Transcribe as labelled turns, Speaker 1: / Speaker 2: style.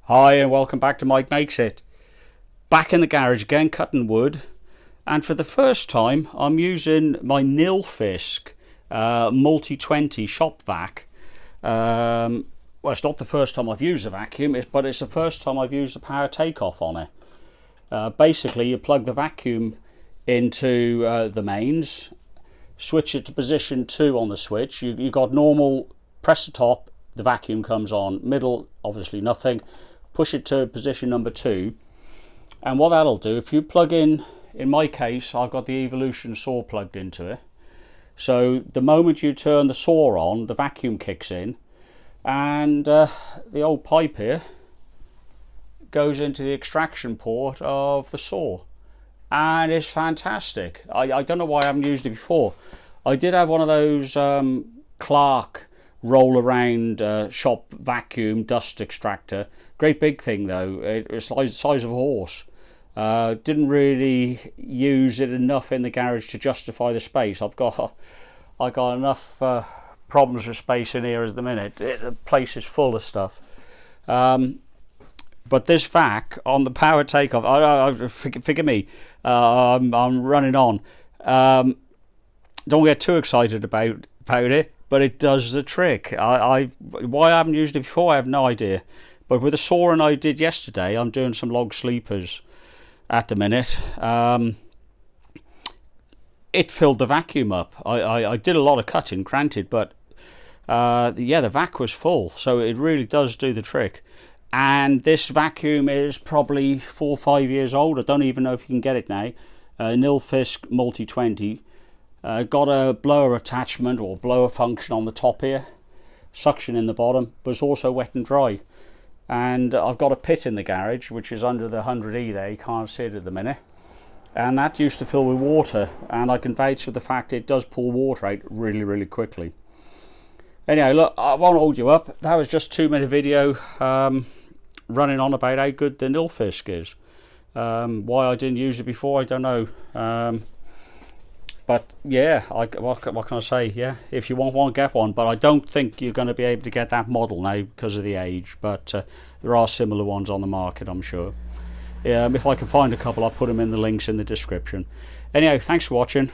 Speaker 1: Hi and welcome back to Mike Makes It. Back in the garage again, cutting wood, and for the first time I'm using my Nilfisk Multi-20 shop vac. Well, it's not the first time I've used a vacuum, but it's the first time I've used a power takeoff on it. Basically, you plug the vacuum into the mains, switch it to position 2 on the switch. You got normal, press the top, the vacuum comes on, middle obviously nothing, push it to position number 2, and what that'll do, if you plug in my case I've got the Evolution saw plugged into it, so the moment you turn the saw on, the vacuum kicks in, and the old pipe here goes into the extraction port of the saw, and it's fantastic. I don't know why I haven't used it before. I did have one of those Clark roll around shop vacuum dust extractor, great big thing though, it's like the size of a horse. Didn't really use it enough in the garage to justify the space. I got enough problems with space in here at the minute. The place is full of stuff. But this vac on the power takeoff, forgive me, I'm running on. Don't get too excited about it, but it does the trick. Why I haven't used it before, I have no idea. But with the sawing I did yesterday, I'm doing some log sleepers at the minute. It filled the vacuum up. I did a lot of cutting, granted, but yeah, the vac was full, so it really does do the trick. And this vacuum is probably 4 or 5 years old. I don't even know if you can get it now. Nilfisk Multi-20. Got a blower attachment or blower function on the top here, suction in the bottom, but it's also wet and dry. And I've got a pit in the garage which is under the 100E there, you can't see it at the minute, and that used to fill with water, and I can vouch for the fact it does pull water out really quickly. Anyhow, look, I won't hold you up. That was just a 2-minute video running on about how good the Nilfisk is. Why I didn't use it before, I don't know. But yeah, what can I say? Yeah, if you want one, get one. But I don't think you're going to be able to get that model now because of the age. But there are similar ones on the market, I'm sure. If I can find a couple, I'll put them in the links in the description. Anyhow, thanks for watching.